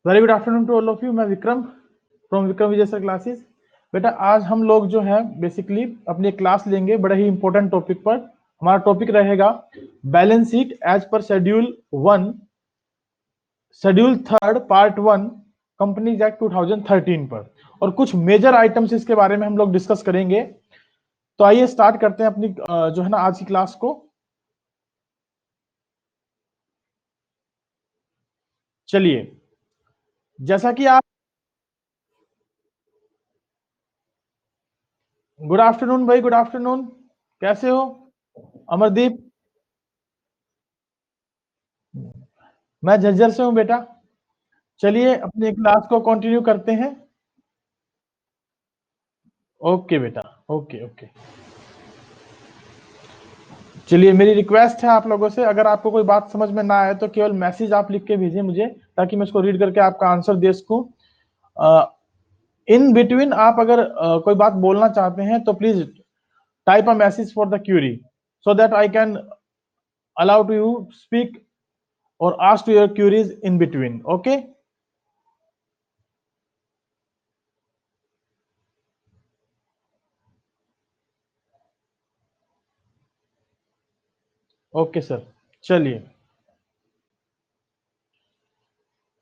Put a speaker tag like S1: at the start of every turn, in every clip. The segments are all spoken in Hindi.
S1: Very good afternoon to all of you. मैं Vikram from Vikram Vijay sir classes. बेटा आज हम लोग जो है बेसिकली अपनी क्लास लेंगे बड़े ही इंपॉर्टेंट टॉपिक पर। हमारा टॉपिक रहेगा balance sheet as per schedule third part one companies act 2013 पर, और कुछ मेजर आइटम्स इसके बारे में हम लोग डिस्कस करेंगे। तो आइए स्टार्ट करते हैं अपनी जो है ना आज की क्लास को। चलिए, जैसा कि आप गुड आफ्टरनून भाई, गुड आफ्टरनून। कैसे हो अमरदीप? मैं झज्जर से हूं बेटा। चलिए अपनी क्लास को कंटिन्यू करते हैं। ओके बेटा, ओके ओके। चलिए, मेरी रिक्वेस्ट है आप लोगों से, अगर आपको कोई बात समझ में ना आए तो केवल मैसेज आप लिख के भेजिए मुझे, ताकि मैं इसको रीड करके आपका आंसर दे सकूं। इन बिटवीन आप अगर कोई बात बोलना चाहते हैं तो please type a message for the query, so that I can allow to you speak और ask to your queries in between. Okay okay sir. चलिए,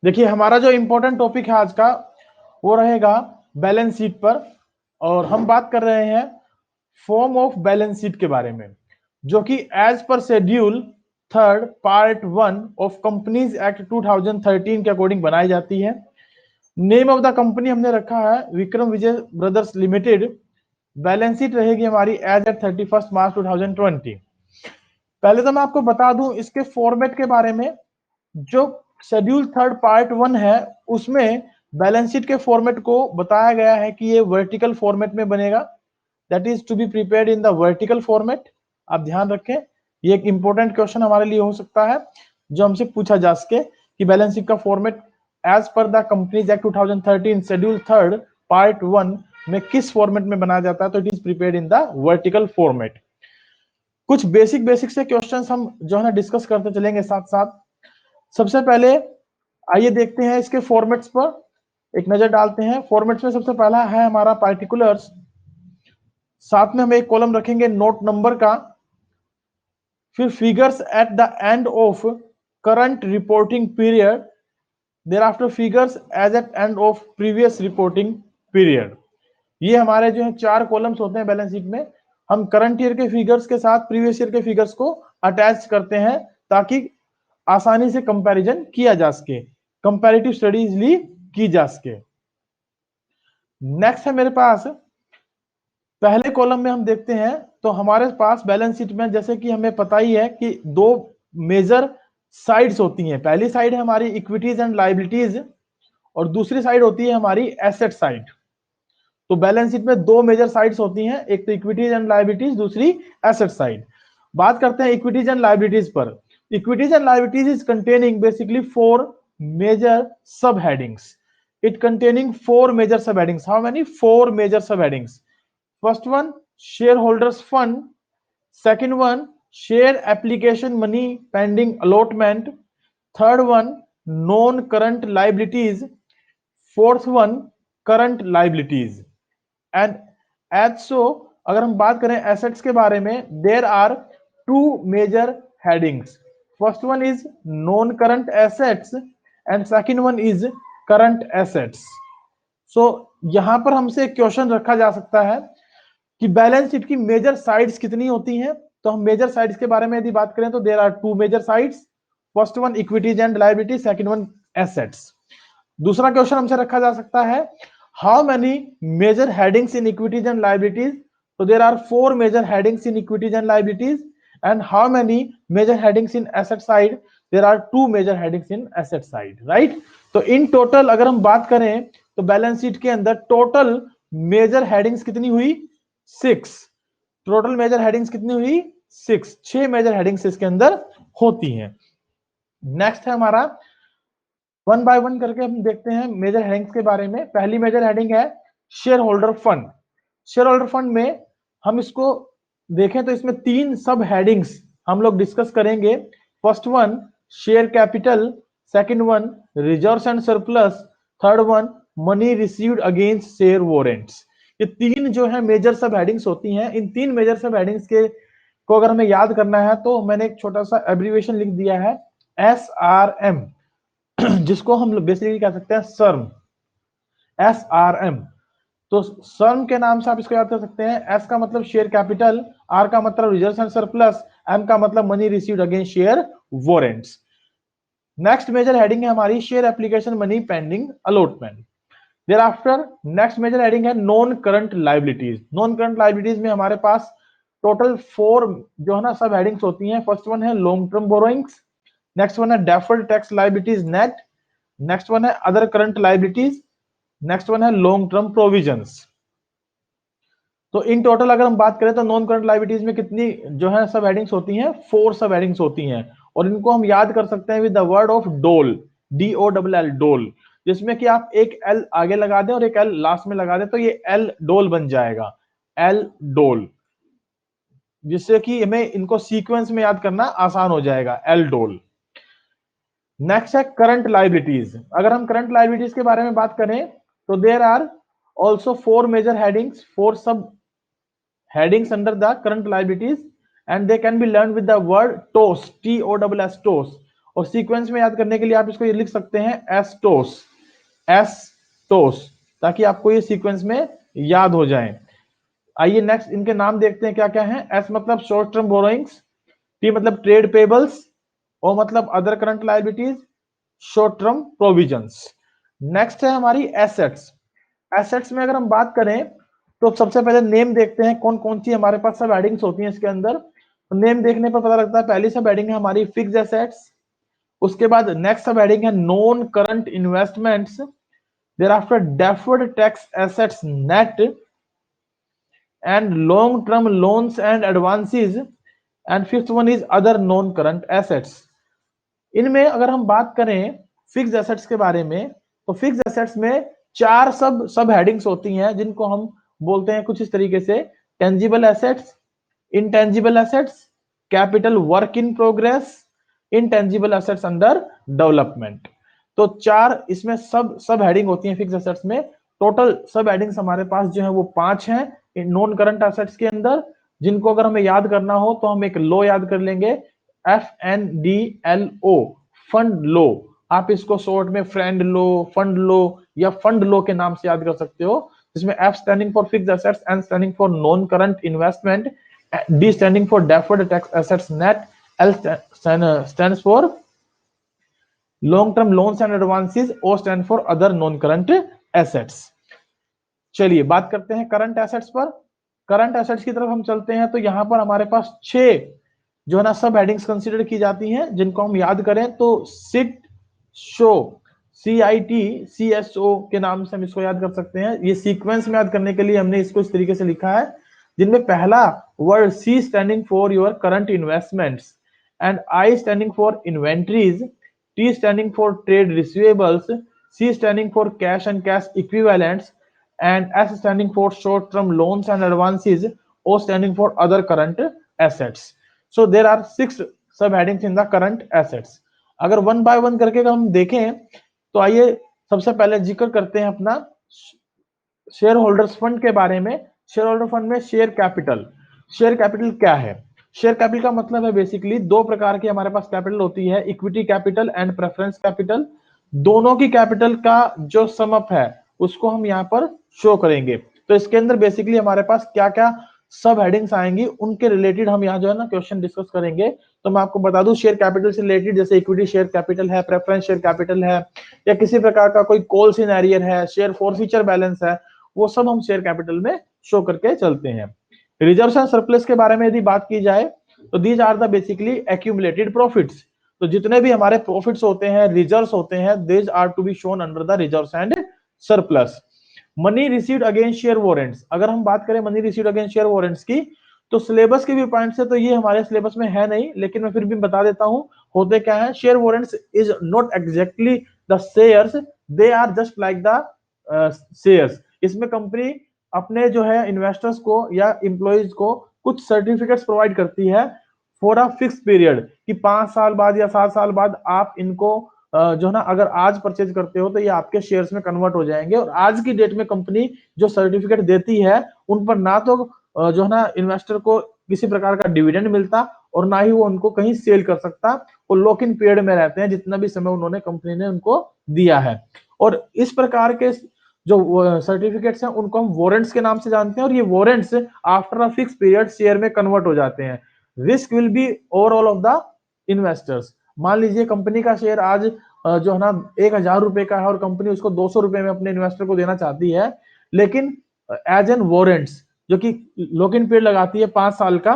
S1: देखिए हमारा जो इंपॉर्टेंट टॉपिक है आज का वो रहेगा बैलेंस शीट पर, और हम बात कर रहे हैं फॉर्म ऑफ बैलेंस शीट के बारे में, जो कि as per schedule third part one of companies act 2013 के अकॉर्डिंग बनाई जाती है। नेम ऑफ द कंपनी हमने रखा है विक्रम विजय ब्रदर्स लिमिटेड। बैलेंस शीट रहेगी हमारी एज एट 31 मार्च 2020। पहले तो मैं आपको बता दूं इसके फॉर्मेट के बारे में। जो शेड्यूल थर्ड पार्ट वन है उसमें बैलेंस शीट के फॉर्मेट को बताया गया है कि ये वर्टिकल फॉर्मेट में बनेगा, that is to be prepared in the vertical format. आप ध्यान रखें, ये एक इंपॉर्टेंट क्वेश्चन हमारे लिए हो सकता है जो हमसे पूछा जा सके कि बैलेंस शीट का format as per the companies act 2013 schedule third part one में किस फॉर्मेट में बनाया जाता है। तो it is prepared in the vertical format. कुछ बेसिक बेसिक से क्वेश्चंस हम जो है ना डिस्कस करते चलेंगे साथ साथ। सबसे पहले आइए देखते हैं इसके फॉर्मेट्स पर एक नजर डालते हैं। फॉर्मेट्स में सबसे पहला है हमारा पार्टिकुलर्स, साथ में हम एक कॉलम रखेंगे नोट नंबर का, फिर figures at the end of current reporting period, thereafter figures as at end of previous reporting period. ये हमारे जो है चार कॉलम्स होते हैं बैलेंस शीट में। हम करंट ईयर के फिगर्स के साथ प्रीवियस ईयर के फिगर्स को अटैच करते हैं ताकि आसानी से कंपैरिजन किया जा सके, कंपैरेटिव स्टडी इजली की जा सके। नेक्स्ट है मेरे पास पहले कॉलम में हम देखते हैं तो हमारे पास बैलेंस शीट में जैसे कि हमें पता ही है कि दो मेजर साइड्स होती हैं। पहली साइड है हमारी इक्विटीज एंड लायबिलिटीज, और दूसरी साइड होती है हमारी एसेट साइड। तो बैलेंस शीट में दो मेजर साइड्स होती हैं, एक तो इक्विटीज एंड लायबिलिटीज, दूसरी एसेट साइड। बात करते हैं इक्विटीज एंड लायबिलिटीज पर। Equities and liabilities is containing basically four major sub headings. It containing four major sub headings. How many? Four major sub headings. First one, shareholders fund. Second one, share application money pending allotment. Third one, non-current liabilities. Fourth one, current liabilities. And as so, अगर हम बात करें assets के बारे में, there are two major headings. First one is non-current assets and second one is current assets. So यहां पर हमसे एक क्वेश्चन रखा जा सकता है कि बैलेंस शीट की मेजर साइड्स कितनी होती हैं। तो हम मेजर साइड्स के बारे में यदि बात करें तो there are two major sides. First one equities and liability, second one assets. दूसरा क्वेश्चन हमसे रखा जा सकता है how many major headings in equities and liabilities. तो there are four major headings in equities and liabilities. And how many major headings in asset side? There are two major headings in asset side, right. तो इन टोटल अगर हम बात करें तो बैलेंस शीट के अंदर टोटल मेजर हेडिंग्स कितनी हुई? 6। टोटल मेजर हेडिंग्स कितनी हुई? 6। 6 मेजर हेडिंग्स इसके अंदर होती हैं। नेक्स्ट है हमारा वन बाय वन करके हम देखते हैं मेजर हेडिंग्स के बारे में। पहली मेजर हेडिंग है share holder fund. Share holder fund में हम इसको देखें तो इसमें तीन सब हेडिंग्स हम लोग डिस्कस करेंगे। First one share capital, second one reserves and surplus, third one money received against share warrants. ये तीन जो है मेजर सब हेडिंग्स होती हैं। इन तीन मेजर सब हेडिंग्स के को अगर हमें याद करना है तो मैंने एक छोटा सा एब्रीविएशन लिख दिया है SRM, जिसको हम बेसिकली कह सकते हैं सर्म, SRM। तो सर्म के नाम से आप इसको याद कर सकते हैं। एस का मतलब शेयर कैपिटल, आर का मतलब रिजर्व्स एंड सरप्लस, एम का मतलब money received against share warrants. Next major heading है हमारी share application money pending allotment. Thereafter next major heading है non current liabilities. Non current liabilities में हमारे पास टोटल 4 जो है ना सब हेडिंग्स होती हैं। फर्स्ट वन है long term borrowings, next one है deferred tax liabilities net, next one है other current liabilities, next one है लॉन्ग टर्म प्रोविजंस। तो इन टोटल अगर हम बात करें तो नॉन करंट लाइबिलिटीज में कितनी जो है सब हेडिंग्स होती हैं, 4 सब हेडिंग्स होती हैं। और इनको हम याद कर सकते हैं विद द वर्ड ऑफ डोल, DOLL, डोल, जिसमें कि आप एक एल आगे लगा दें और एक एल लास्ट में लगा दें तो ये एल डोल बन जाएगा, एल डोल, जिससे कि हमें इनको सीक्वेंस में याद करना आसान हो जाएगा, एल डोल। नेक्स्ट है करंट लाइबिलिटीज। अगर हम करंट लाइबिलिटीज के बारे में बात करें तो there are also 4 major headings, 4 sub headings under the current liabilities and they can be learned with the word TOS, TOSS, TOS। और सीक्वेंस में याद करने के लिए आप इसको ये लिख सकते हैं एस टोस, एस टोस, ताकि आपको ये सीक्वेंस में याद हो जाए। आइए नेक्स्ट इनके नाम देखते हैं क्या क्या है। एस मतलब शॉर्ट टर्म बोरोइंग्स, टी मतलब ट्रेड पेबल्स, ओ मतलब other current liabilities, short term provisions. Next है हमारी एसेट्स। एसेट्स में अगर हम बात करें तो सबसे पहले नेम देखते हैं कौन कौन सी हमारे पास सब हेडिंग्स होती हैं इसके अंदर। तो नेम देखने पर पता लगता है पहली सब हेडिंग है हमारी फिक्स्ड एसेट्स, उसके बाद नेक्स्ट सब हेडिंग है non current investments, thereafter deferred tax assets net and long term loans and advances, and fifth one is other non current assets. इनमें अगर हम बात करें फिक्स्ड एसेट्स के बारे में तो फिक्स्ड एसेट्स में 4 सब हेडिंग्स होती हैं जिनको हम बोलते हैं कुछ इस तरीके से, tangible assets, intangible assets, capital work in progress, intangible assets under development. तो 4 इसमें सब हेडिंग होती हैं फिक्स्ड एसेट्स में। टोटल सब हेडिंग्स हमारे पास जो है वो 5 हैं नॉन करंट एसेट्स के अंदर, जिनको अगर हमें याद करना हो तो हम एक लो याद कर लेंगे, FNDLO, फंड लो। आप इसको शॉर्ट में फ्रेंड लो, फंड लो या फंड लो के नाम से याद कर सकते हो, जिसमें F standing for fixed assets, N standing for non current investment, D standing for deferred tax assets net, L stands for long term loans and advances, O stand for other non current assets. चलिए बात करते हैं करंट एसेट्स पर। करंट एसेट्स की तरफ हम चलते हैं तो यहां पर हमारे पास 6 जो है ना सब हेडिंग्स कंसीडर की जाती हैं, जिनको हम याद करें तो सिट, शो, CIT, CSO के नाम से हम इसको याद कर सकते हैं। ये सीक्वेंस में याद करने के लिए हमने इसको इस तरीके से लिखा है, जिनमें पहला word C standing for your current investments and I standing for inventories, T standing for trade receivables, C standing for cash and cash equivalents, and S standing for short term loans and advances, O standing for other current assets. So there are 6 subheadings in the current assets. अगर वन बाय वन करके अगर हम देखें तो आइए सबसे पहले जिक्र करते हैं अपना शेयर होल्डर्स फंड के बारे में। शेयर होल्डर फंड में शेयर कैपिटल, शेयर कैपिटल क्या है? शेयर कैपिटल का मतलब है बेसिकली 2 प्रकार की हमारे पास कैपिटल होती है, equity capital and preference capital. दोनों की कैपिटल का जो सम अप है उसको हम यहाँ पर शो करेंगे। तो इसके अंदर बेसिकली हमारे पास क्या क्या सब हेडिंग्स आएंगी उनके रिलेटेड हम यहाँ जो है ना क्वेश्चन डिस्कस करेंगे। तो मैं आपको बता दूं शेयर कैपिटल से रिलेटेड जैसे इक्विटी शेयर कैपिटल है, प्रेफरेंस शेयर कैपिटल है, या किसी प्रकार का कोई कॉल सिनेरियर है, शेयर फॉरफीचर बैलेंस है, वो सब हम शेयर कैपिटल में शो करके चलते हैं। रिजर्व एंड सरप्लस के बारे में यदि बात की जाए तो these are the basically accumulated profits. तो जितने भी हमारे प्रॉफिट्स होते हैं, रिजर्व्स होते हैं, these are to be shown under the reserves and surplus. Money received against share warrants, अगर हम बात करें money received against share warrants की तो सिलेबस के भी पॉइंट से तो ये हमारे सिलेबस में है नहीं, लेकिन मैं फिर भी बता देता हूं होते क्या है। Share warrants is not exactly the shares, they are just like the shares. इसमें कंपनी अपने जो है इन्वेस्टर्स को या एम्प्लॉइज को कुछ सर्टिफिकेट्स प्रोवाइड करती है फॉर अ फिक्स पीरियड, कि 5 साल बाद या 7 साल बाद आप इनको जो ना अगर आज परचेज करते हो तो ये आपके शेयर्स में कन्वर्ट हो जाएंगे, और आज की डेट में कंपनी जो सर्टिफिकेट देती है उन पर ना तो जो है ना इन्वेस्टर को किसी प्रकार का डिविडेंड मिलता, और ना ही वो उनको कहीं सेल कर सकता। वो लॉक इन पीरियड में रहते हैं जितना भी समय उन्होंने कंपनी ने उनको दिया है। और इस प्रकार के जो सर्टिफिकेट्स हैं उनको हम वारंट्स के नाम से जानते हैं, और ये warrants after a fix period share में कन्वर्ट हो जाते हैं। Risk will be overall of the investors. मान लीजिए कंपनी का शेयर आज जो है ना 1,000 रुपए का है और कंपनी उसको 200 रुपए में अपने इन्वेस्टर को देना चाहती है, लेकिन एज एन वारंट्स जो कि लॉक इन पीरियड लगाती है 5 साल का,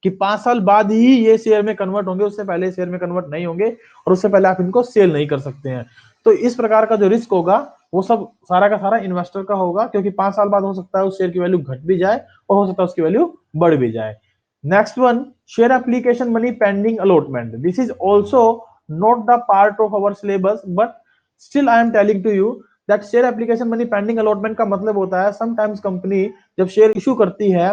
S1: कि 5 साल बाद ही ये शेयर में कन्वर्ट होंगे, उससे पहले शेयर में कन्वर्ट नहीं होंगे, और उससे पहले आप इनको सेल नहीं कर सकते हैं। तो इस प्रकार का जो रिस्क होगा वो सब सारा का सारा इन्वेस्टर का होगा, क्योंकि 5 साल बाद हो सकता है उस शेयर की वैल्यू घट भी जाए और हो सकता है उसकी वैल्यू बढ़ भी जाए। Next one, share application money pending allotment. This is also not the part of our syllabus, but still I am telling to you that share application money pending allotment का मतलब होता है समटाइम्स कंपनी जब शेयर इशू करती है,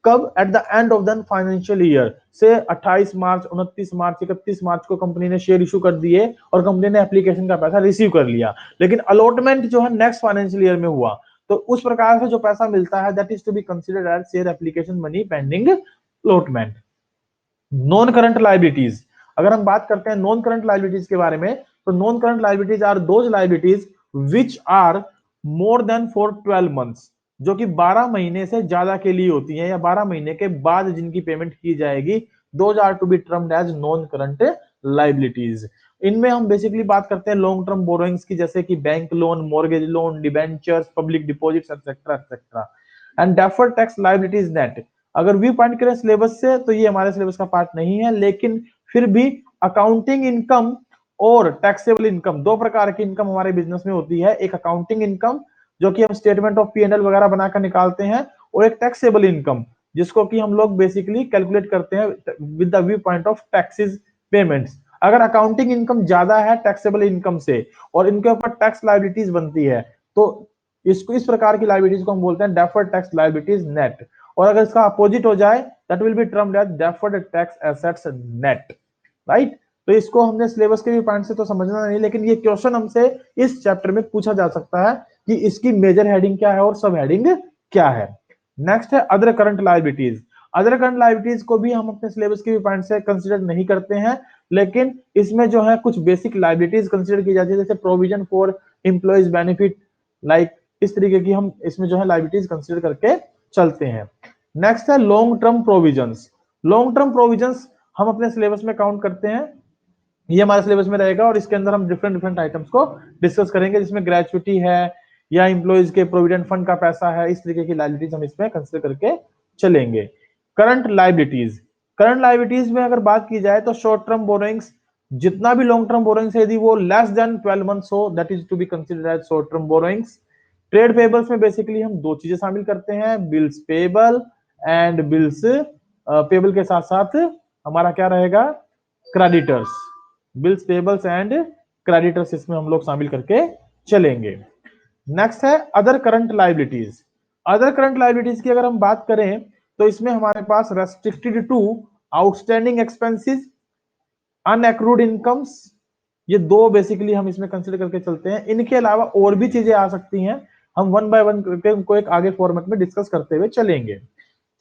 S1: कब, at the end of the financial year से 28 मार्च, 29 मार्च, 31 मार्च को कंपनी ने शेयर इशू कर दिए और कंपनी ने एप्लीकेशन का पैसा रिसीव कर लिया, लेकिन अलॉटमेंट जो है नेक्स्ट फाइनेंशियल ईयर में हुआ, तो उस प्रकार से जो पैसा मिलता है that is to be considered as share application money pending allotment. Non current liabilities, अगर हम बात करते हैं नॉन करंट लाइबिलिटीज के बारे में, तो non current liabilities are those liabilities which are more than for 12 months, जो कि 12 महीने से ज्यादा के लिए होती है या 12 महीने के बाद जिनकी पेमेंट की जाएगी, those are to be termed as non current liabilities. इनमें हम बेसिकली बात करते हैं लॉन्ग टर्म बोरोइंग्स की, जैसे कि bank loan, mortgage loan, debentures, public deposits etcetera etcetera. And deferred tax liabilities net, अगर व्यू पॉइंट करें सिलेबस से तो ये हमारे सिलेबस का पार्ट नहीं है, लेकिन फिर भी अकाउंटिंग इनकम और टैक्सेबल इनकम, दो प्रकार की इनकम हमारे बिजनेस में होती है। एक अकाउंटिंग इनकम जो कि हम स्टेटमेंट ऑफ P&L वगैरह बनाकर निकालते हैं, और एक टैक्सेबल इनकम जिसको कि हम लोग बेसिकली कैलकुलेट करते हैं with the view point of taxes payments. अगर अकाउंटिंग इनकम ज्यादा है टैक्सेबल इनकम से और इनके ऊपर टैक्स लाइबिलिटीज बनती है, तो इसको इस प्रकार की लाइबिलिटीज को हम बोलते हैं डेफर्ड टैक्स लाइबिलिटीज नेट। और अगर इसका अपोजिट हो जाए that will be termed as deferred tax assets net, right. तो इसको हमने सिलेबस के भी पॉइंट से तो समझना नहीं, लेकिन ये क्वेश्चन हमसे इस चैप्टर में पूछा जा सकता है कि इसकी मेजर हेडिंग क्या है और सब हेडिंग क्या है। नेक्स्ट है other current liabilities. Other current liabilities को भी हम अपने सिलेबस के भी पॉइंट से कंसीडर नहीं करते हैं, लेकिन इसमें जो है कुछ बेसिक लाइबिलिटीज कंसीडर की जाती है, जैसे provision for employees benefit, like इस तरीके की हम इसमें जो है लाइबिलिटीज कंसीडर करके चलते हैं। नेक्स्ट है long term provisions. Long term provisions हम अपने सिलेबस में काउंट करते हैं, ये हमारे सिलेबस में रहेगा, और इसके अंदर हम डिफरेंट डिफरेंट आइटम्स को डिस्कस करेंगे, जिसमें ग्रेचुइटी है या इंप्लॉइज के प्रोविडेंट फंड का पैसा है, इस तरीके की लाइबिलिटीज हम इसमें कंसीडर करके चलेंगे। करंट लाइबिलिटीज, करंट लाइबिलिटीज में अगर बात की जाए तो शॉर्ट टर्म बोरोइंग्स, जितना भी लॉन्ग टर्म बोरोइंग्स है यदि वो लेस देन 12 मंथ्स हो that is to be considered as short term borrowings. Trade payables में बेसिकली हम दो चीजें शामिल करते हैं, bills payable and bills payable के साथ साथ हमारा क्या रहेगा, creditors. Bills payables and creditors इसमें हम लोग शामिल करके चलेंगे। नेक्स्ट है other current liabilities. Other current liabilities की अगर हम बात करें तो इसमें हमारे पास restricted to outstanding expenses, अनएक्रूड incomes, ये दो बेसिकली हम इसमें कंसीडर करके चलते हैं। इनके अलावा और भी चीजें आ सकती हैं, हम वन बाय वन करके उनको एक आगे फॉर्मेट में डिस्कस करते हुए चलेंगे।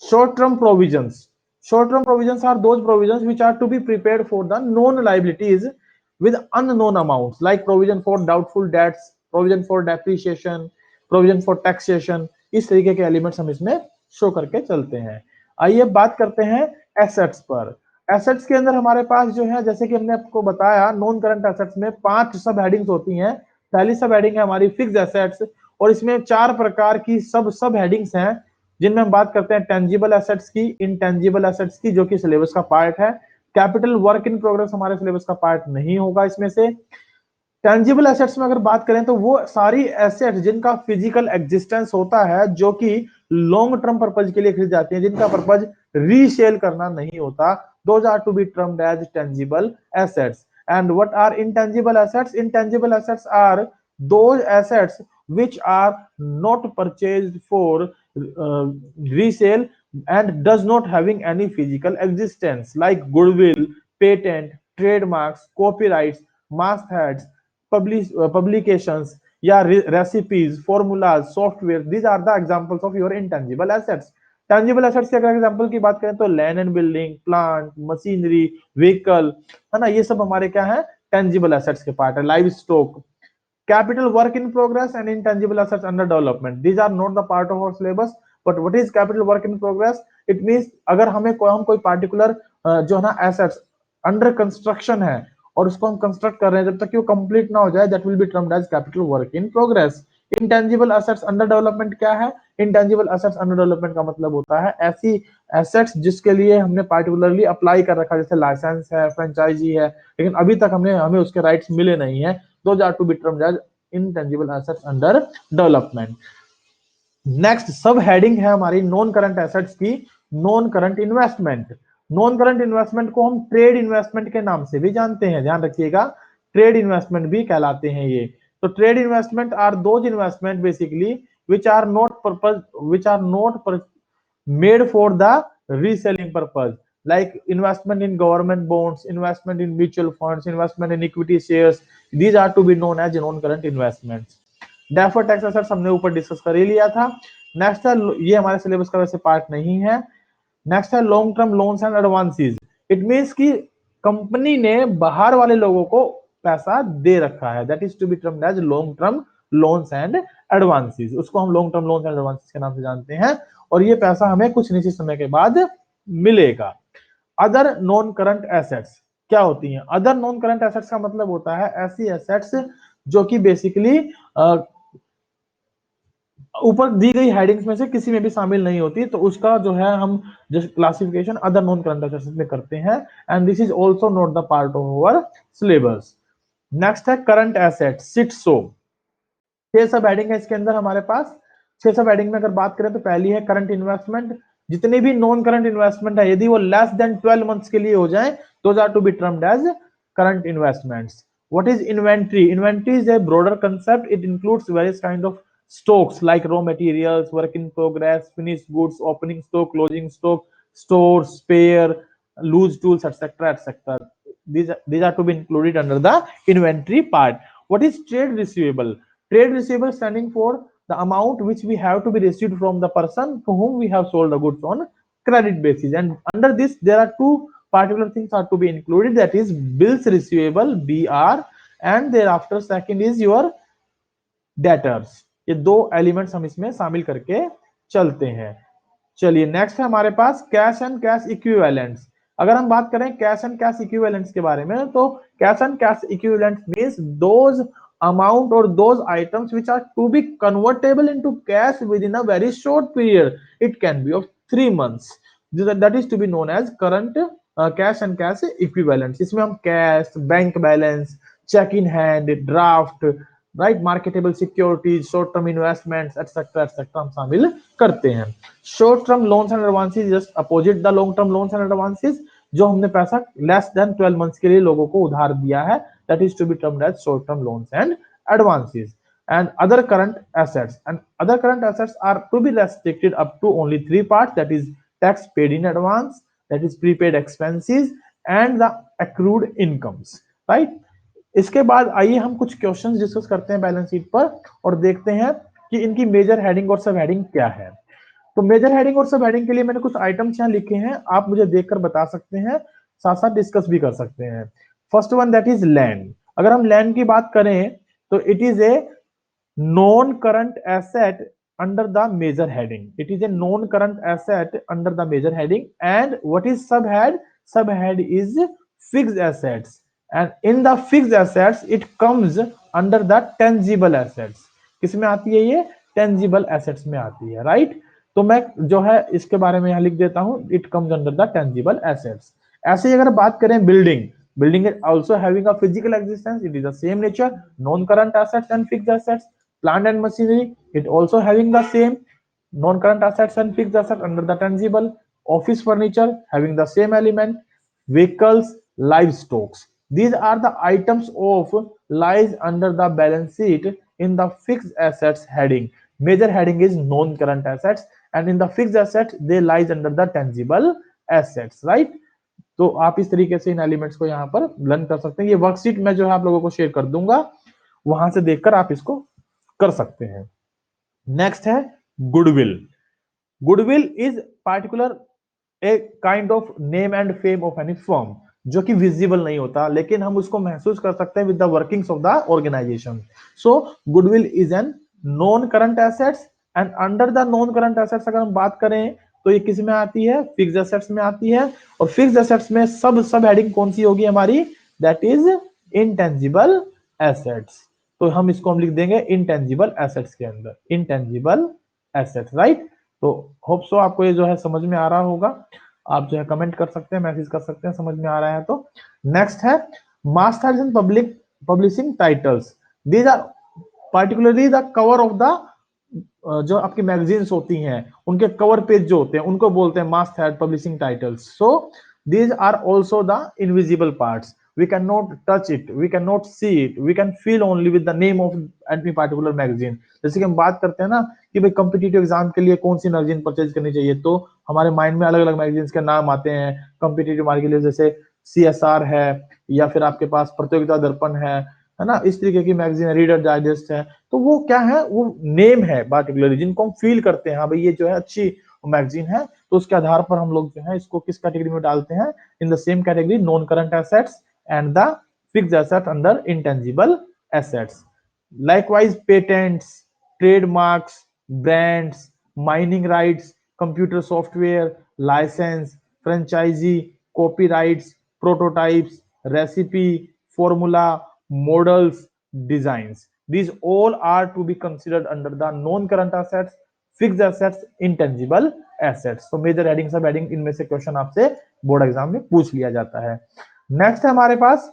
S1: Short term provisions, short term provisions are those provisions which are to be prepared for the known liabilities with unknown amounts, like provision for doubtful debts, provision for depreciation, provision for taxation। इस तरीके के एलिमेंट्स हम इसमें शो करके चलते हैं। आइए बात करते हैं एसेट्स पर। एसेट्स के अंदर हमारे पास जो है, जैसे कि हमने आपको बताया, नॉन करंट एसेट्स में 5 सब हेडिंग्स होती हैं। पहली सब हेडिंग है हमारी फिक्स्ड एसेट्स, और इसमें 4 प्रकार की सब हेडिंग्स हैं, जिनमें हम बात करते हैं टेंजिबल एसेट्स की, इनटेंजिबल एसेट्स की, जो कि सिलेबस का पार्ट है। कैपिटल वर्क इन प्रोग्रेस हमारे सिलेबस का पार्ट नहीं होगा इसमें से। टेंजिबल एसेट्स में अगर बात करें तो वो सारी एसेट्स जिनका फिजिकल एग्जिस्टेंस होता है, जो कि लॉन्ग टर्म पर्पज के लिए खरीदी जाती है, जिनका पर्पज रीसेल करना नहीं होता, those are to be termed as tangible assets. And what are intangible assets? Intangible assets are those assets which are not purchased for resale and does not having any physical existence, like goodwill, patent, trademarks, copyrights, mast heads, publications या recipes, formulas, software. These are the examples of your intangible assets. Tangible assets की अगर एग्जांपल की बात करें तो land and building, plant, machinery, vehicle, है ना, ये सब हमारे क्या है, टेंजिबल एसेट्स के पार्ट है. Live stock, capital work in progress and intangible assets under development. These are not the part of our syllabus. But what is capital work in progress? It means अगर हमें हम कोई particular जो है ना assets under construction है और उसको हम कंस्ट्रक्ट कर रहे हैं, जब तक कि वो कंप्लीट ना हो जाए, that will be termed as capital work in progress. Intangible assets under development क्या है? इंटेंजिबल assets under development का मतलब होता है ऐसी assets जिसके लिए हमने पार्टिकुलरली अप्लाई कर रखा, जैसे लाइसेंस है, फ्रेंचाइजी है, लेकिन अभी तक हमें उसके राइट्स मिले नहीं है. Those are to be termed as intangible assets under development. Next sub heading है हमारी नॉन करंट एसेट्स की, non current investment. Non current investment को हम ट्रेड इन्वेस्टमेंट के नाम से भी जानते हैं, ध्यान रखिएगा, ट्रेड इन्वेस्टमेंट भी कहलाते हैं ये. तो trade investment are those investment basically which are not made for the reselling purpose, like investment in government bonds, investment in mutual funds, investment in equity shares. These are to be known as non-current investments. Deferred tax assets हमने ऊपर डिस्कस कर ही लिया था. नेक्स्ट है, ये हमारे सिलेबस का वैसे पार्ट नहीं है. नेक्स्ट है long term loans and advances. It means कि कंपनी ने बाहर वाले लोगों को पैसा दे रखा है, that is to be termed as long term loans and advances. उसको हम long term loans and advances के नाम से जानते हैं, और ये पैसा हमें कुछ निश्चित समय के बाद मिलेगा. अदर नॉन करंट एसेट्स क्या होती हैं? अदर नॉन करंट एसेट्स का मतलब होता है ऐसी एसेट्स जो कि बेसिकली ऊपर दी गई हेडिंग्स में से किसी में भी शामिल नहीं होती, तो उसका जो है हम just classification other non current assets में करते हैं, and this is also not the part of our syllabus. Next है करंट एसेट, सिट्सो. 6 सब हेडिंग है इसके अंदर हमारे पास. 6 सब हेडिंग में अगर बात करें तो पहली है करंट इन्वेस्टमेंट. जितने भी नॉन करंट इन्वेस्टमेंट है, यदि वो लेस देन 12 मंथ्स के लिए हो जाए, those are to be termed as current investments. What is inventory? Inventory is a broader concept. It includes various kind of stocks like raw materials, work in progress, finished goods, opening stock, closing stock, stores, spare, loose tools, etc., etc. These are to be included under the inventory part. What is trade receivable? Trade receivable standing for the amount which we have to be received from the person to whom we have sold the goods on credit basis. And under this, there are two particular things are to be included, that is bills receivable, BR, and thereafter second is your debtors. ये दो एलिमेंट्स हम इसमें शामिल करके चलते हैं. चलिए नेक्स्ट है हमारे पास कैश एंड कैश इक्विवेलेंट्स. अगर हम बात करें कैश एंड कैश इक्विवेलेंट्स के बारे में, तो cash and cash equivalents means those amount or those items which are to be convertible into cash within a very short period. It can be of 3 months. That is to be known as current cash and cash equivalents. इसमें हम cash, bank balance, cheque in hand, draft, right, marketable securities, short term investments, etcetera etcetera हम शामिल करते हैं. Short term loans and advances just opposite the long term loans and advances, जो हमने पैसा लेस देन 12 मंथ्स के लिए लोगों को उधार दिया है, that is to be termed as short term loans and advances. And other current assets, and other current assets are to be restricted up to only 3 parts, that is tax paid in advance, that is prepaid expenses, and the accrued incomes, right? इसके बाद आइए हम कुछ क्वेश्चंस डिस्कस करते हैं बैलेंस शीट पर, और देखते हैं कि इनकी मेजर हेडिंग और सब हेडिंग क्या है. तो मेजर हेडिंग और सब हेडिंग के लिए मैंने कुछ आइटम्स यहाँ लिखे हैं, आप मुझे देखकर बता सकते हैं, साथ साथ डिस्कस भी कर सकते हैं. First one that is land. अगर हम लैंड की बात करें तो it is a non current asset under the major heading. It is a non-current asset under the major heading. And what is subhead? Subhead is fixed assets. And in the fixed assets, it comes under the tangible assets. किसमें आती है ये? Tangible assets में आती है, right? तो मैं जो है इसके बारे में यहाँ लिख देता हूँ, it comes under the tangible assets. ऐसे ही अगर बात करें building, building is also having a physical existence. It is the same nature, non-current assets and fixed assets. Plant and machinery, it also having the same non-current assets and fixed assets under the tangible. Office furniture having the same element. Vehicles, livestock, these are the items of lies under the balance sheet in the fixed assets heading. Major heading is non-current assets, and in the fixed assets they lies under the tangible assets, right? तो आप इस तरीके से इन एलिमेंट्स को यहाँ पर लर्न कर सकते हैं। ये वर्कशीट मैं जो है आप लोगों को शेयर कर दूंगा, वहां से देखकर आप इसको कर सकते हैं। नेक्स्ट है goodwill. Goodwill is particular a kind of name and fame of any firm, जो कि विजिबल नहीं होता, लेकिन हम उसको महसूस कर सकते हैं with the workings of the organisation. So goodwill is an non current assets, and under the non current assets अगर हम बात करें तो ये किस में आती है, फिक्स्ड एसेट्स में आती है। और फिक्स्ड एसेट्स में सब हेडिंग कौन सी होगी हमारी, दैट इज इनटेंजिबल एसेट्स। तो हम इसको हम लिख देंगे इनटेंजिबल एसेट्स के अंदर, इनटेंजिबल एसेट्स, राइट। तो होप सो आपको ये जो है समझ में आ रहा होगा। आप जो है कमेंट कर सकते हैं, मैसेज कर सकते हैं समझ में आ रहा है तो। नेक्स्ट है masters in public publishing titles. These are particularly the cover of the, जो आपकी मैगजीन्स होती हैं उनके कवर पेज जो होते हैं उनको बोलते हैं masthead publishing titles. So these are also the invisible parts, we cannot touch it, we cannot see it, we can feel only with the name of any particular magazine। जैसे कि हम बात करते हैं ना कि भाई कॉम्पिटिटिव एग्जाम के लिए कौन सी मैगजीन परचेज करनी चाहिए, तो हमारे माइंड में अलग अलग मैगजीन्स के नाम आते हैं कॉम्पिटिटिव मार्केट के लिए, जैसे CSR है, या फिर आपके पास प्रतियोगिता दर्पण है ना, इस तरीके की मैगजीन, रीडर डाइजेस्ट है। तो वो क्या है, वो नेम है पार्टिकुलरली जिनको हम फील करते हैं, हाँ भाई ये जो है अच्छी मैगजीन है, तो उसके आधार पर हम लोग जो है इसको किस कैटेगरी में डालते हैं, इन the same category non current assets and the fixed asset under intangible assets. Likewise, patents, trademarks, brands, mining rights, computer software, license, franchisee, copyrights, prototypes, recipe, formula, models, designs. These all are to be considered under the non-current assets, fixed assets, intangible assets. तो मेजर हेडिंग सब हेडिंग इनमें से क्वेश्चन आपसे बोर्ड एग्जाम में पूछ लिया जाता है। नेक्स्ट है हमारे पास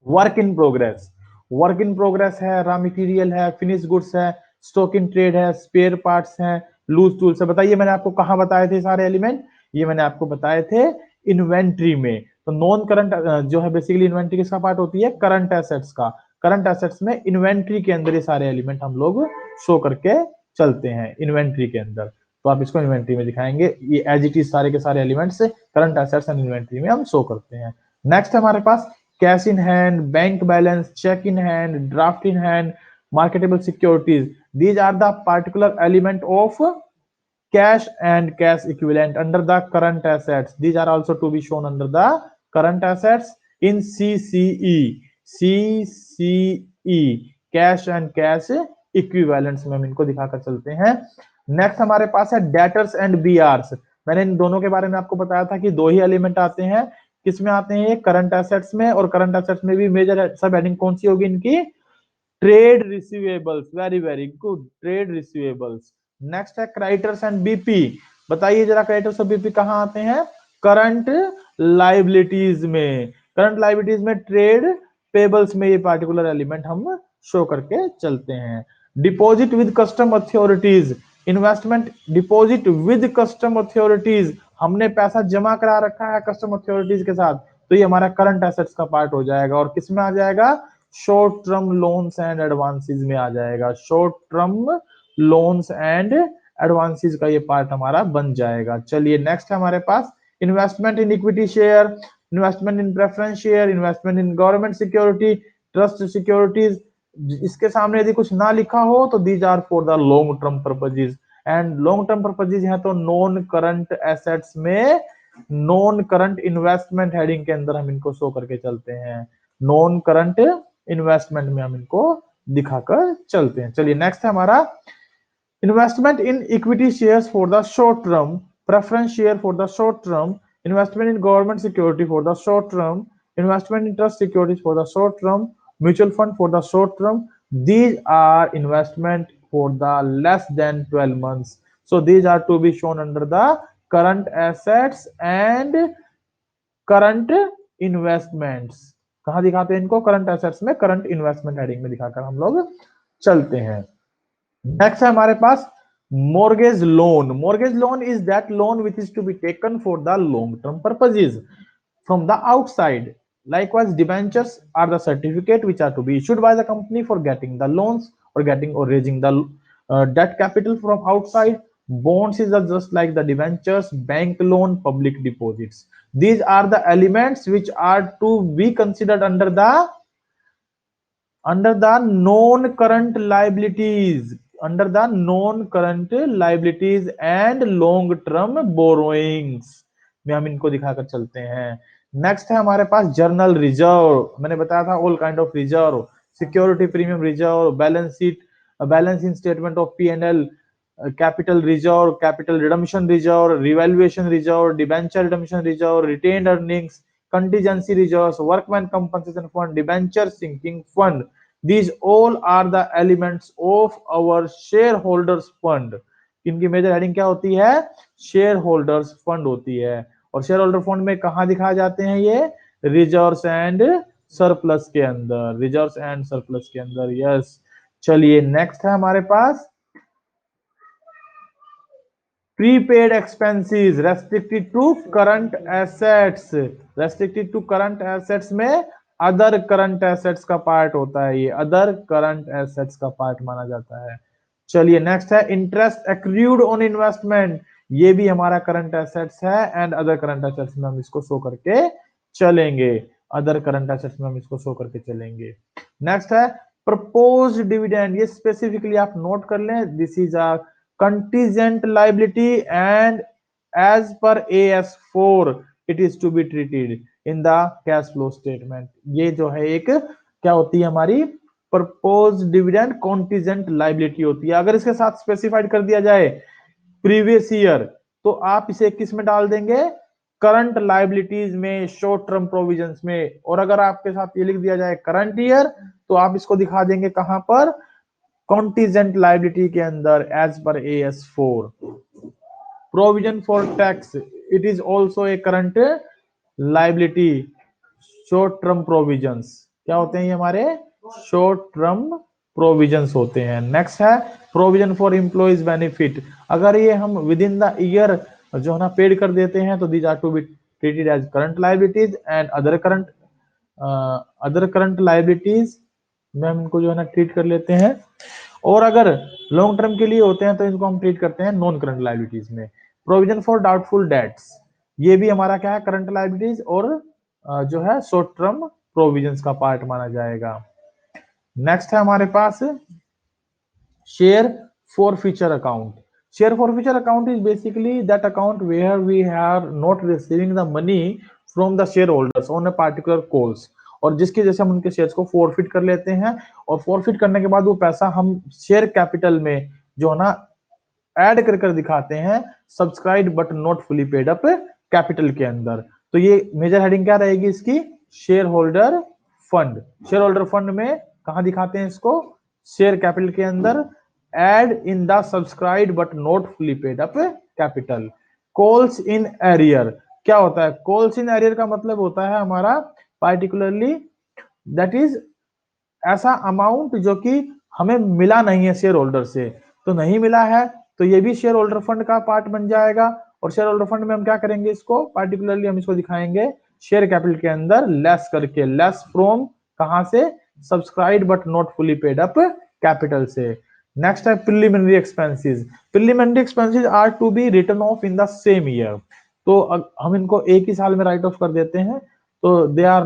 S1: work in progress. Work in progress है, रॉ मटेरियल है, फिनिश गुड्स है, स्टॉक इन ट्रेड है, स्पेयर पार्ट्स है, लूज टूल्स है। बताइए मैंने आपको कहां बताए थे सारे एलिमेंट, ये मैंने आपको बताए थे इन्वेंट्री में। तो नॉन करंट जो है बेसिकली इन्वेंट्री किसका पार्ट होती है, करंट एसेट्स का। करंट एसेट्स में इन्वेंट्री के अंदर ये सारे एलिमेंट हम लोग शो करके चलते हैं इन्वेंट्री के अंदर। तो आप इसको इन्वेंट्री में दिखाएंगे, ये एज इट इज सारे के सारे elements current assets and inventory में हम शो करते हैं। नेक्स्ट हमारे पास cash in hand, bank balance, cheque in hand, draft in hand, marketable securities. These are the particular element of cash and cash equivalent under the current assets. These are also to be shown under the current assets in CCE. CCE cash and cash equivalents में हम इनको दिखाकर चलते हैं। नेक्स्ट हमारे पास है डेटर्स एंड बीआरस। मैंने इन दोनों के बारे में आपको बताया था कि दो ही एलिमेंट आते हैं, किसमें आते हैं, करंट एसेट्स में, और करंट एसेट्स में भी मेजर सब हेडिंग कौन सी होगी इनकी, trade receivables. Very very good, trade receivables. Next है क्रेडिटर्स एंड बीपी। बताइए जरा क्रेडिटर्स और बीपी कहां आते हैं, करंट लाइबिलिटीज में। करंट लाइबिलिटीज में ट्रेड पेबल्स में ये पार्टिकुलर एलिमेंट हम शो करके चलते हैं। Deposit with custom authorities, investment deposit with custom authorities, हमने पैसा जमा करा रखा है कस्टम अथॉरिटीज के साथ, तो ये हमारा करंट एसेट्स का पार्ट हो जाएगा। और किसमें आ जाएगा, short term loans and advances में आ जाएगा। Short term loans and advances का ये पार्ट हमारा बन जाएगा। चलिए नेक्स्ट है हमारे पास investment in equity share, investment in preference share, investment in government security, trust securities. इसके सामने यदि कुछ ना लिखा हो तो these are for the long term purposes, and long term purposes है तो नॉन करंट एसेट्स में नॉन करंट इन्वेस्टमेंट हेडिंग के अंदर हम इनको शो करके चलते हैं। नॉन करंट इन्वेस्टमेंट में हम इनको दिखाकर चलते हैं। चलिए नेक्स्ट है हमारा investment in equity shares for the short term, preference share for the short term, investment in government security for the short term, investment in trust securities for the short term, mutual fund for the short term. These are investment for the less than 12 months. So these are to be shown under the current assets and current investments. कहां दिखाते हैं इनको, करंट एसेट्स में, करंट इन्वेस्टमेंट हेडिंग में दिखाकर हम लोग चलते हैं। नेक्स्ट है हमारे पास mortgage loan. Mortgage loan is that loan which is to be taken for the long term purposes from the outside. Likewise, debentures are the certificate which are to be issued by the company for getting the loans or getting or raising the debt capital from outside. bonds is just like the debentures, bank loan, public deposits. These are the elements which are to be considered under the non current liabilities, under the non current liabilities and long term borrowings में हम इनको दिखाकर चलते हैं। नेक्स्ट है हमारे पास जर्नल रिजर्व। मैंने बताया था all kind of reserve, security premium reserve, balance sheet, balance in statement of P&L, capital reserve, capital redemption reserve, revaluation reserve, debenture redemption reserve, retained earnings, contingency reserves, workman compensation fund, debenture sinking fund. These all are the elements of our shareholders fund. इनकी मेजर हेडिंग क्या होती है? शेयर होल्डर्स फंड होती है। और शेयर होल्डर फंड में कहां दिखाए जाते हैं ये? रिजर्व्स एंड सरप्लस के अंदर, रिजर्व्स एंड सरप्लस के अंदर। यस, चलिए नेक्स्ट है हमारे पास prepaid expenses restricted to current assets। restricted to current assets में अदर करंट एसेट्स का पार्ट होता है, ये अदर करंट एसेट्स का पार्ट माना जाता है। चलिए नेक्स्ट है इंटरेस्ट एक्रूड ऑन इन्वेस्टमेंट। ये भी हमारा करंट एसेट्स है एंड अदर करंट एसेट्स में हम इसको शो करके चलेंगे, अदर करंट एसेट्स में हम इसको शो करके चलेंगे। नेक्स्ट है प्रपोज डिविडेंड। ये स्पेसिफिकली आप नोट कर लें, this is a contingent liability and as per AS4 it is to be treated in the cash flow statement। ये जो है एक क्या होती है हमारी प्रपोज डिविडेंड कॉन्टिजेंट लाइबिलिटी होती है। अगर इसके साथ स्पेसिफाइड कर दिया जाए प्रीवियस ईयर तो आप इसे किस में डाल देंगे? करंट लाइबिलिटीज में, शॉर्ट टर्म प्रोविजंस में। और अगर आपके साथ ये लिख दिया जाए करंट ईयर तो आप इसको दिखा देंगे कहां पर? कॉन्टिजेंट लाइबिलिटी के अंदर एज पर AS4। Provision for tax, it is also a current liability. Short term provisions क्या होते हैं? ये हमारे शॉर्ट टर्म प्रोविजंस होते हैं। नेक्स्ट है प्रोविजन फॉर एम्प्लॉइज बेनिफिट। अगर ये हम विद इन द ईयर जो है ना पेड कर देते हैं तो these are to be treated as current liabilities and other current liabilities में हम इनको जो है ना ट्रीट कर लेते हैं। और अगर लॉन्ग टर्म के लिए होते हैं तो इनको हम ट्रीट करते हैं नॉन करंट लाइबिलिटीज में। प्रोविजन फॉर डाउटफुल डेट्स, ये भी हमारा क्या है? करंट लाइबिलिटीज और जो है शॉर्ट टर्म प्रोविजंस का पार्ट माना जाएगा। नेक्स्ट है हमारे पास share forfeiture account. Share forfeiture account is basically that account where we are not receiving the money from the share holders on a particular calls, और जिसकी वजह से हम उनके शेयर्स को फॉरफिट कर लेते हैं। और फॉरफिट करने के बाद वो पैसा हम शेयर कैपिटल में जो है ना ऐड कर कर दिखाते हैं subscribe but not fully paid up capital के अंदर। तो ये मेजर हेडिंग क्या रहेगी इसकी? Share holder fund. Share holder fund में कहां दिखाते हैं इसको? शेयर कैपिटल के अंदर, add in the subscribe but not fully paid up capital. Calls in arrear क्या होता है? कॉल्स इन एरियर का मतलब होता है हमारा पार्टिकुलरली दैट इज ऐसा अमाउंट जो कि हमें मिला नहीं है शेयर होल्डर से, तो नहीं मिला है तो ये भी शेयर होल्डर फंड का पार्ट बन जाएगा। और शेयर होल्डर फंड में हम क्या करेंगे? इसको पार्टिकुलरली हम इसको दिखाएंगे शेयर कैपिटल के अंदर लेस करके, लेस फ्रॉम कहां से? Subscribe but not fully paid up capital से। नेक्स्ट है preliminary expenses. Preliminary expenses are to be written off in the same year. तो हम इनको एक ही साल में राइट ऑफ कर देते हैं। तो दे आर,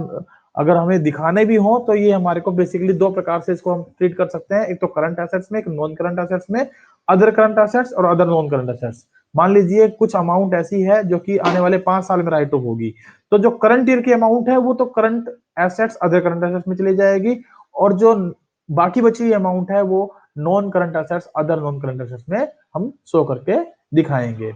S1: अगर हमें दिखाने भी हो तो ये हमारे को बेसिकली दो प्रकार से इसको हम ट्रीट कर सकते हैं, एक तो करंट एसेट्स में, एक नॉन करंट एसेट्स में। अदर करंट एसेट्स और अदर नॉन करंट एसेट्स। मान लीजिए कुछ अमाउंट ऐसी है जो कि आने वाले 5 साल में राइट ऑफ होगी, तो जो करंट ईयर की अमाउंट है वो तो current assets, other current assets में चली जाएगी, और जो बाकी बची हुई अमाउंट है वो non current assets, other non current assets में हम शो करके दिखाएंगे।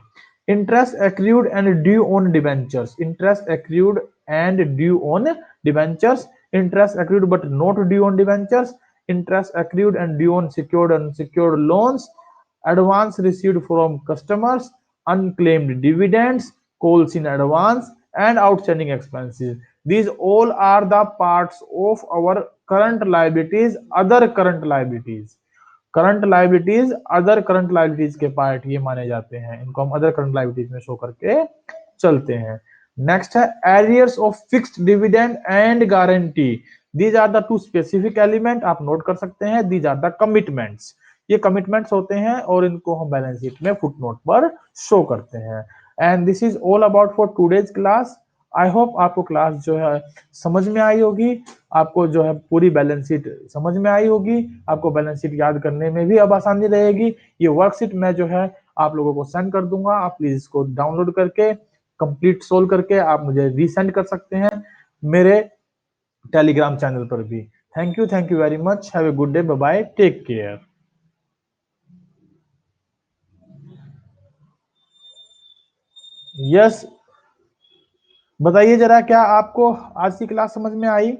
S1: Interest accrued and due on debentures. Interest accrued and due on debentures, interest accrued but not due on debentures, interest accrued and due on secured and unsecured loans, advance received from customers, unclaimed dividends, calls in advance and outstanding expenses. These all are the parts of our current liabilities, other current liabilities। Current liabilities, other current liabilities के पार्ट ये माने जाते हैं, इनको हम अदर करंट लाइबिलिटीज में शो करके चलते हैं। नेक्स्ट है arrears of fixed dividend and guarantee. These are the two specific element, आप नोट कर सकते हैं। These are the commitments. ये कमिटमेंट्स होते हैं और इनको हम बैलेंस शीट में फुटनोट पर शो करते हैं। And this is all about for today's class. I hope आपको क्लास जो है समझ में आई होगी, आपको जो है पूरी बैलेंस शीट समझ में आई होगी, आपको बैलेंस शीट याद करने में भी अब आसानी रहेगी। ये वर्कशीट मैं जो है आप लोगों को सेंड कर दूंगा, आप प्लीज इसको डाउनलोड करके कंप्लीट सोल्व करके आप मुझे रीसेंड कर सकते हैं मेरे टेलीग्राम चैनल पर भी। Thank you very much, have a good day, bye bye, take care. Yes, बताइए जरा क्या आपको आज की क्लास समझ में आई?